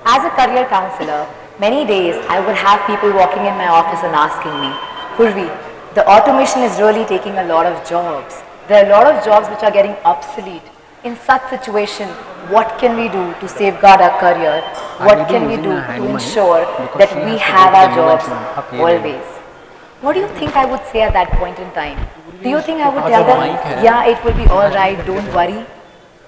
As a career counselor, many days I would have people walking in my office and asking me, Purvi, the automation is really taking a lot of jobs. There are a lot of jobs which are getting obsolete. In such situation, what can we do to safeguard our career? What can we do to ensure that we have our jobs always? What do you think I would say at that point in time? Do you think I would tell them, yeah, it will be alright, don't worry?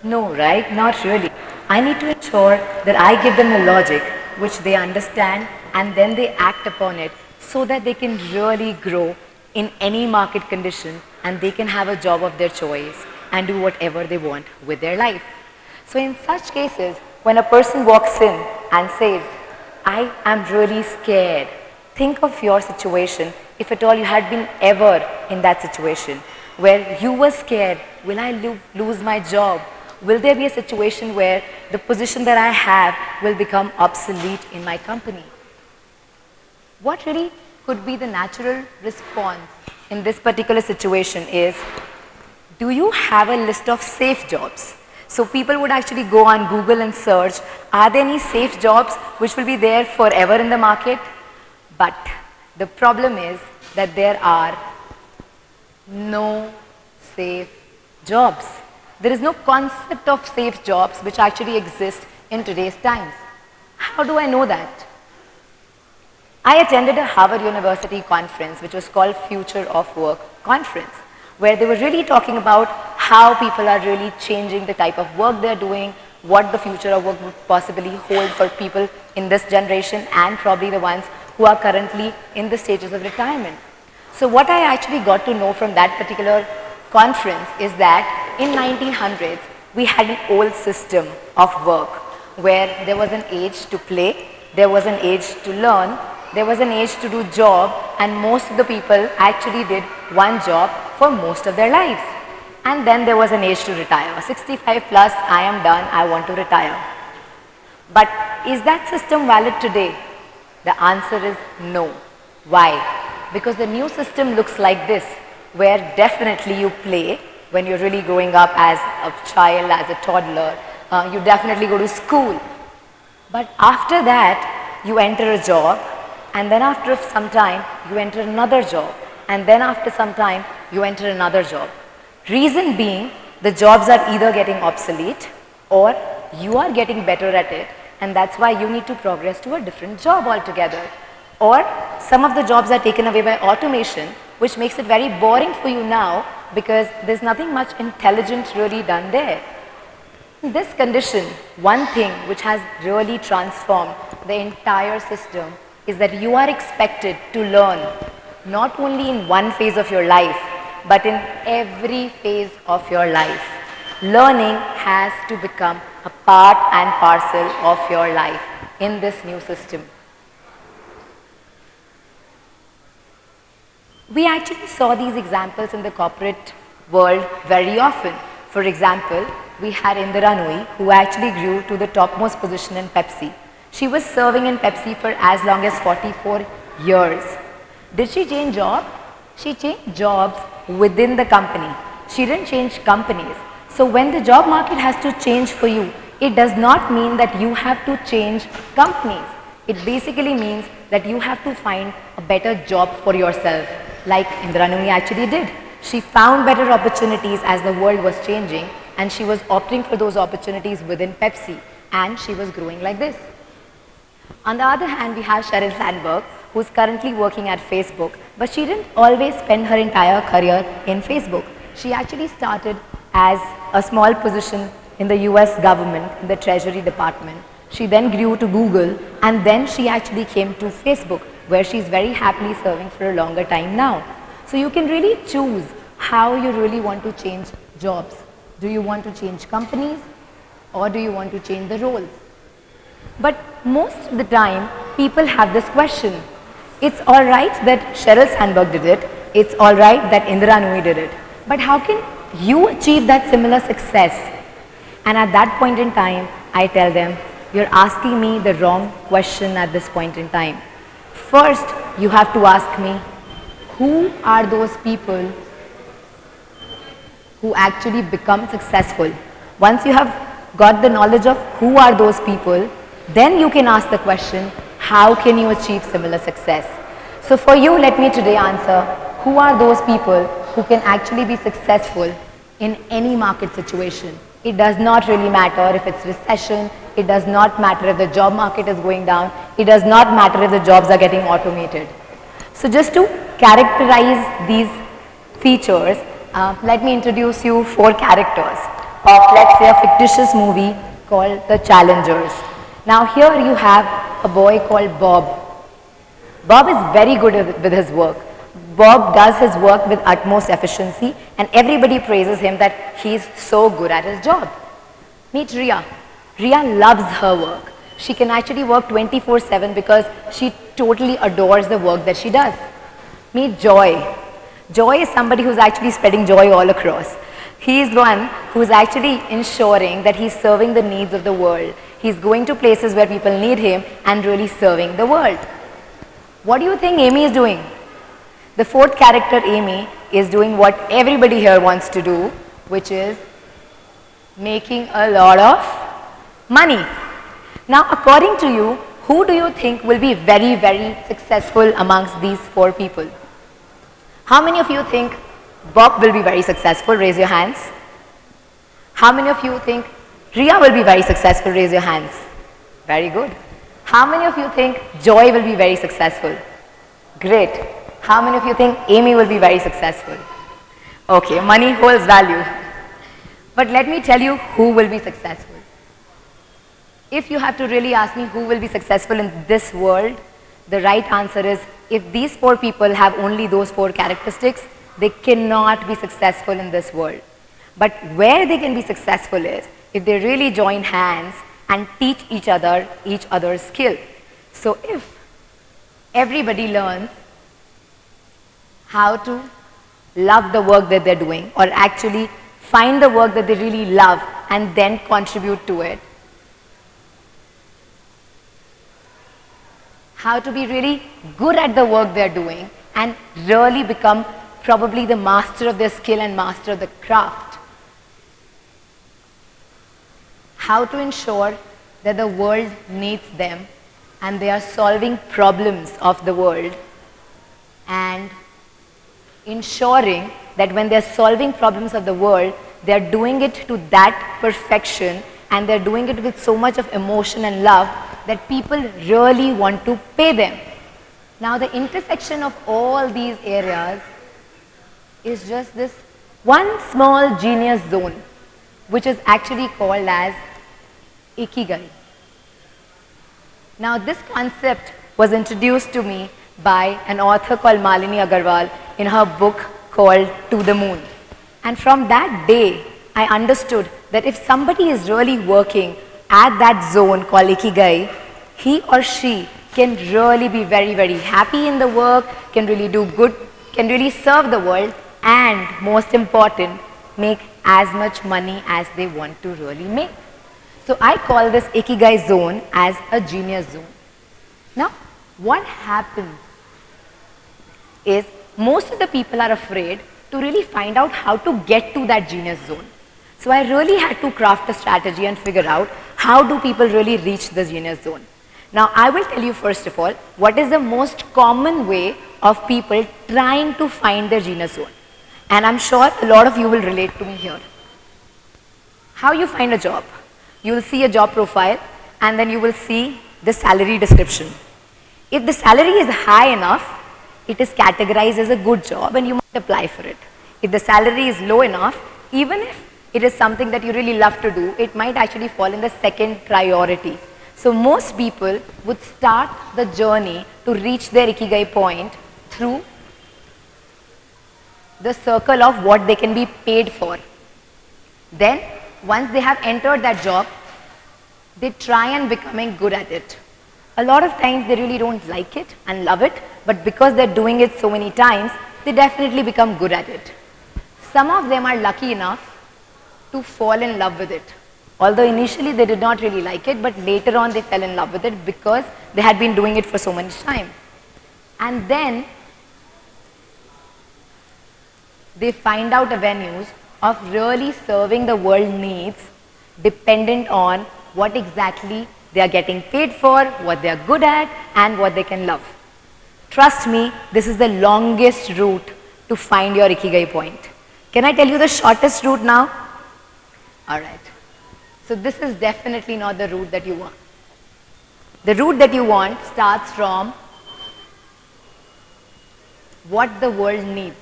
No, right? Not really. I need to ensure that I give them a logic which they understand and then they act upon it so that they can really grow in any market condition and they can have a job of their choice and do whatever they want with their life. So in such cases, when a person walks in and says, I am really scared, think of your situation if at all you had been ever in that situation where you were scared, will I lose my job? Will there be a situation where the position that I have will become obsolete in my company? What really could be the natural response in this particular situation is, do you have a list of safe jobs? So people would actually go on Google and search, are there any safe jobs which will be there forever in the market? But the problem is that there are no safe jobs. There is no concept of safe jobs which actually exist in today's times. How do I know that? I attended a Harvard University conference which was called Future of Work Conference, where they were really talking about how people are really changing the type of work they're doing, what the future of work would possibly hold for people in this generation and probably the ones who are currently in the stages of retirement. So what I actually got to know from that particular conference is that in 1900s we had an old system of work where there was an age to play, there was an age to learn, there was an age to do job, and most of the people actually did one job for most of their lives. And then there was an age to retire. 65 plus, I am done, I want to retire. But is that system valid today? The answer is no. Why? Because the new system looks like this, where definitely you play when you're really growing up as a child, as a toddler. You definitely go to school. But after that, you enter a job, and then after some time, you enter another job, and then after some time, you enter another job. Reason being, the jobs are either getting obsolete or you are getting better at it, and that's why you need to progress to a different job altogether. Or some of the jobs are taken away by automation, which makes it very boring for you now because there's nothing much intelligent really done there. In this condition, one thing which has really transformed the entire system is that you are expected to learn not only in one phase of your life, but in every phase of your life. Learning has to become a part and parcel of your life in this new system. We actually saw these examples in the corporate world very often. For example, we had Indira Nooyi, who actually grew to the topmost position in Pepsi. She was serving in Pepsi for as long as 44 years. Did she change jobs? She changed jobs within the company. She didn't change companies. So when the job market has to change for you, it does not mean that you have to change companies. It basically means that you have to find a better job for yourself, like Indira Nooyi actually did. She found better opportunities as the world was changing, and she was opting for those opportunities within Pepsi, and she was growing like this. On the other hand, we have Sheryl Sandberg, who's currently working at Facebook, but she didn't always spend her entire career in Facebook. She actually started as a small position in the US government, in the Treasury Department. She then grew to Google, and then she actually came to Facebook, where she's very happily serving for a longer time now. So you can really choose how you really want to change jobs. Do you want to change companies, or do you want to change the roles? But most of the time, people have this question. It's all right that Sheryl Sandberg did it. It's all right that Indira Nooyi did it. But how can you achieve that similar success? And at that point in time, I tell them, you're asking me the wrong question at this point in time. First, you have to ask me, who are those people who actually become successful? Once you have got the knowledge of who are those people, Then you can ask the question, how can you achieve similar success? So for you, let me today answer, who are those people who can actually be successful in any market situation? It does not really matter if it's recession, it does not matter if the job market is going down, it does not matter if the jobs are getting automated. So just to characterize these features, let me introduce you 4 characters of, let's say, a fictitious movie called The Challengers. Now here you have a boy called Bob. Bob is very good with his work. Bob does his work with utmost efficiency and everybody praises him that he's so good at his job. Meet Ria. Ria loves her work. She can actually work 24/7 because she totally adores the work that she does. Meet Joy. Joy is somebody who's actually spreading joy all across. He is one who's actually ensuring that he's serving the needs of the world. He's going to places where people need him and really serving the world. What do you think Amy is doing? The 4th character, Amy, is doing what everybody here wants to do, which is making a lot of money. Now, according to you, who do you think will be very, very successful amongst these 4 people? How many of you think Bob will be very successful? Raise your hands. How many of you think Ria will be very successful? Raise your hands. Very good. How many of you think Joy will be very successful? Great. How many of you think Amy will be very successful? Okay, money holds value. But let me tell you who will be successful. If you have to really ask me who will be successful in this world, the right answer is, if these 4 people have only those 4 characteristics, they cannot be successful in this world. But where they can be successful is if they really join hands and teach each other's skill. So if everybody learns how to love the work that they're doing, or actually find the work that they really love and then contribute to it, how to be really good at the work they're doing and really become probably the master of their skill and master of the craft. How to ensure that the world needs them and they are solving problems of the world, and ensuring that when they're solving problems of the world, they're doing it to that perfection and they're doing it with so much of emotion and love that people really want to pay them. Now the intersection of all these areas is just this one small genius zone, which is actually called as Ikigai. Now this concept was introduced to me by an author called Malini Agarwal in her book called To the Moon. And from that day, I understood that if somebody is really working at that zone called Ikigai, he or she can really be very, very happy in the work, can really do good, can really serve the world, and most important, make as much money as they want to really make. So I call this Ikigai zone as a genius zone. Now, what happens is most of the people are afraid to really find out how to get to that genius zone. So I really had to craft a strategy and figure out how do people really reach the genius zone. Now I will tell you first of all what is the most common way of people trying to find their genius zone. And I'm sure a lot of you will relate to me here. How you find a job? You will see a job profile and then you will see the salary description. If the salary is high enough, it is categorized as a good job and you might apply for it. If the salary is low enough, even if it is something that you really love to do, it might actually fall in the second priority. So most people would start the journey to reach their Ikigai point through the circle of what they can be paid for. Then once they have entered that job, they try and becoming good at it. A lot of times they really don't like it and love it, but because they're doing it so many times, they definitely become good at it. Some of them are lucky enough to fall in love with it. Although initially they did not really like it, but later on they fell in love with it because they had been doing it for so much time. And then they find out avenues of really serving the world needs dependent on what exactly they are getting paid for, what they are good at, and what they can love. Trust me, this is the longest route to find your Ikigai point. Can I tell you the shortest route now? Alright. So this is definitely not the route that you want. The route that you want starts from what the world needs.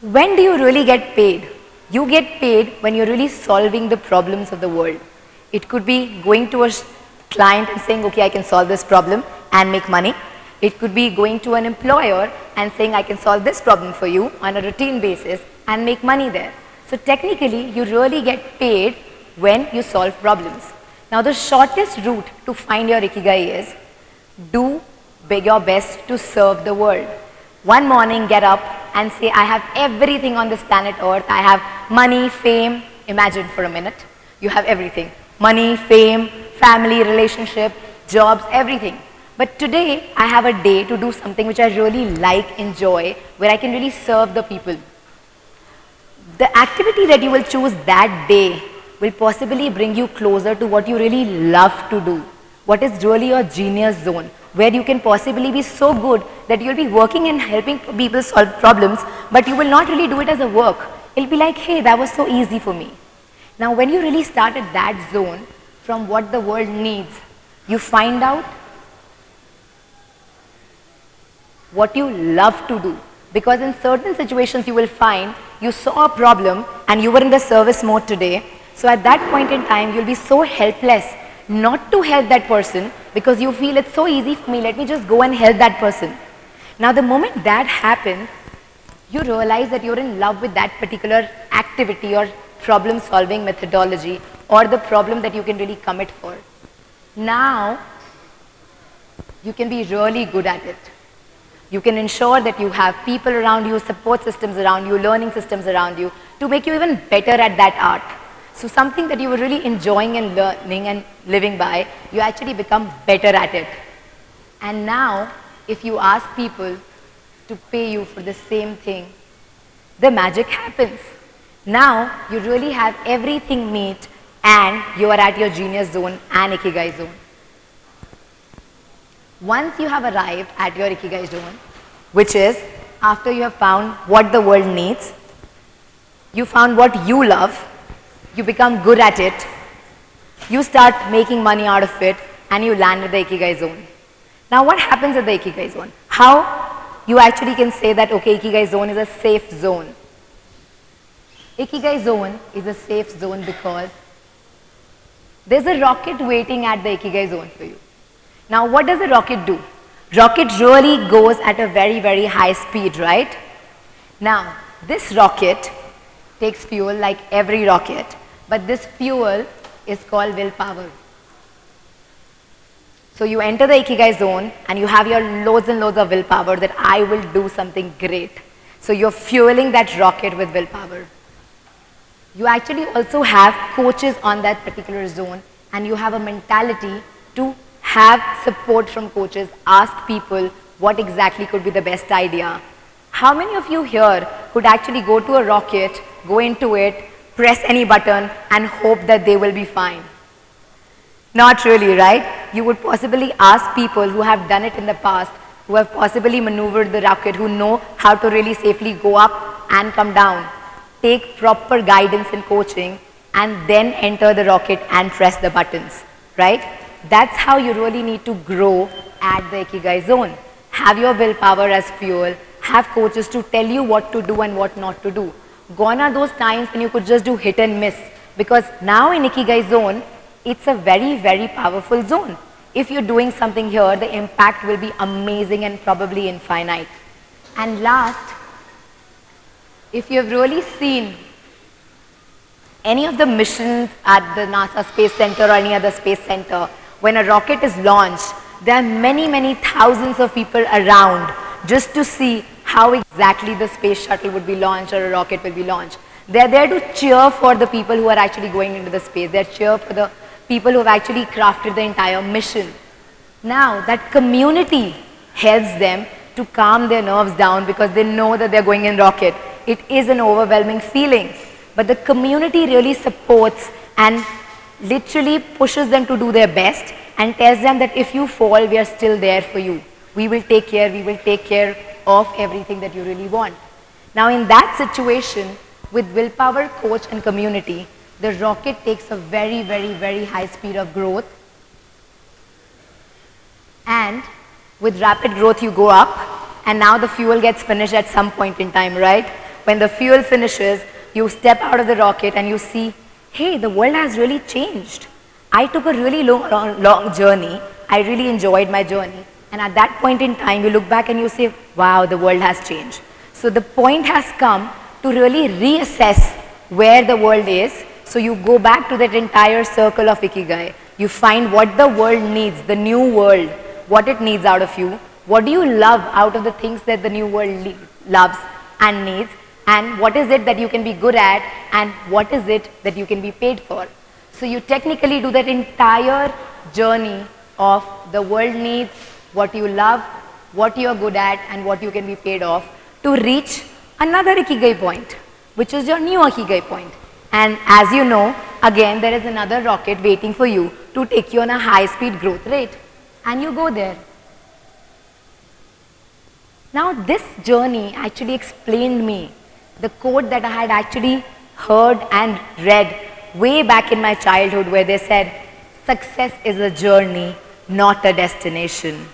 When do you really get paid? You get paid when you're really solving the problems of the world. It could be going to a client and saying, okay, I can solve this problem and make money. It could be going to an employer and saying, I can solve this problem for you on a routine basis and make money there. So technically, you really get paid when you solve problems. Now, the shortest route to find your Ikigai is do your best to serve the world. One morning, get up and say, I have everything on this planet Earth. I have money, fame. Imagine for a minute, you have everything. Money, fame, family, relationship, jobs, everything. But today, I have a day to do something which I really like, enjoy, where I can really serve the people. The activity that you will choose that day will possibly bring you closer to what you really love to do. What is really your genius zone, where you can possibly be so good that you'll be working and helping people solve problems, but you will not really do it as a work. It'll be like, hey, that was so easy for me. Now, when you really start at that zone from what the world needs, you find out what you love to do. Because in certain situations you will find you saw a problem and you were in the service mode today. So at that point in time, you'll be so helpless not to help that person because you feel it's so easy for me, let me just go and help that person. Now the moment that happens, you realize that you're in love with that particular activity or problem solving methodology or the problem that you can really commit for. Now, you can be really good at it. You can ensure that you have people around you, support systems around you, learning systems around you to make you even better at that art. So something that you were really enjoying and learning and living by, you actually become better at it. And now, if you ask people to pay you for the same thing, the magic happens. Now, you really have everything meet and you are at your genius zone and Ikigai zone. Once you have arrived at your Ikigai zone, which is after you have found what the world needs, you found what you love, you become good at it, you start making money out of it, and you land at the Ikigai zone. Now what happens at the Ikigai zone? How you actually can say that, okay, Ikigai zone is a safe zone. Ikigai zone is a safe zone because there's a rocket waiting at the Ikigai zone for you. Now what does a rocket do? Rocket really goes at a very, very high speed, right? Now this rocket takes fuel like every rocket, but this fuel is called willpower. So you enter the Ikigai zone and you have your loads and loads of willpower that I will do something great. So you're fueling that rocket with willpower. You actually also have coaches on that particular zone and you have a mentality to have support from coaches, ask people what exactly could be the best idea. How many of you here could actually go to a rocket, go into it, press any button and hope that they will be fine? Not really, right? You would possibly ask people who have done it in the past, who have possibly maneuvered the rocket, who know how to really safely go up and come down. Take proper guidance and coaching and then enter the rocket and press the buttons, right? That's how you really need to grow at the Ikigai zone. Have your willpower as fuel, have coaches to tell you what to do and what not to do. Gone are those times when you could just do hit and miss, because now in Ikigai zone, it's a very, very powerful zone. If you're doing something here, the impact will be amazing and probably infinite. And last, if you have really seen any of the missions at the NASA Space Center or any other space center, when a rocket is launched, there are many, many thousands of people around just to see how exactly the space shuttle would be launched or a rocket will be launched. They're there to cheer for the people who are actually going into the space. They're cheer for the people who have actually crafted the entire mission. Now, that community helps them to calm their nerves down because they know that they're going in rocket. It is an overwhelming feeling, but the community really supports and literally pushes them to do their best and tells them that if you fall, we are still there for you. We will take care of everything that you really want. Now in that situation, with willpower, coach and community, the rocket takes a very, very, very high speed of growth. And with rapid growth, you go up, and now the fuel gets finished at some point in time, right? When the fuel finishes, you step out of the rocket and you see, hey, the world has really changed. I took a really long journey. I really enjoyed my journey. And at that point in time, you look back and you say, wow, the world has changed. So the point has come to really reassess where the world is. So you go back to that entire circle of Ikigai. You find what the world needs, the new world, what it needs out of you. What do you love out of the things that the new world loves and needs? And what is it that you can be good at, and what is it that you can be paid for? So you technically do that entire journey of the world needs, what you love, what you are good at, and what you can be paid off to reach another Ikigai point, which is your new Ikigai point. And as you know, again, there is another rocket waiting for you to take you on a high-speed growth rate. And you go there. Now this journey actually explained me the quote that I had actually heard and read way back in my childhood, where they said, success is a journey, not a destination.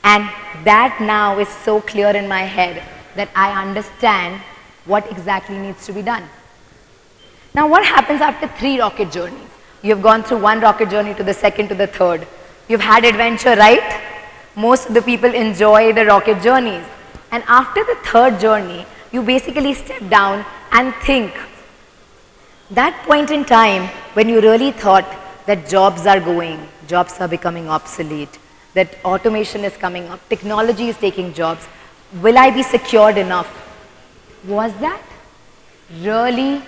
And that now is so clear in my head that I understand what exactly needs to be done. Now what happens after 3 rocket journeys? You have gone through 1 rocket journey to the second to the third. You've had adventure, right? Most of the people enjoy the rocket journeys. And after the 3rd journey, you basically step down and think. That point in time when you really thought that jobs are going, jobs are becoming obsolete, that automation is coming up, technology is taking jobs, will I be secured enough? Was that really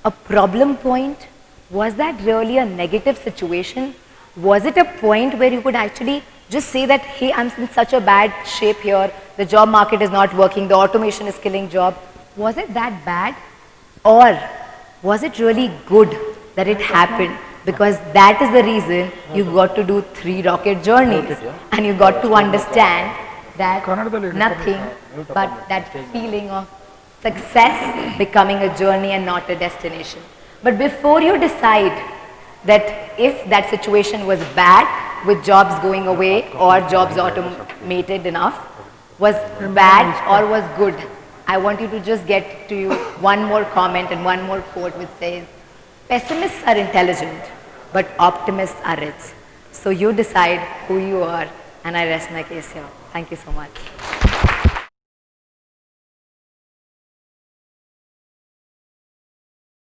a problem point? Was that really a negative situation? Was it a point where you could actually just say that, hey, I'm in such a bad shape here, the job market is not working, the automation is killing job? Was it that bad? Or was it really good that it happened? Because that is the reason you got to do 3 rocket journeys, and you got to understand that nothing but that feeling of success becoming a journey and not a destination. But before you decide that if that situation was bad with jobs going away or jobs automated enough, was bad or was good, I want you to just get to you one more comment and one more quote which says, pessimists are intelligent, but optimists are rich. So you decide who you are, and I rest my case here. Thank you so much.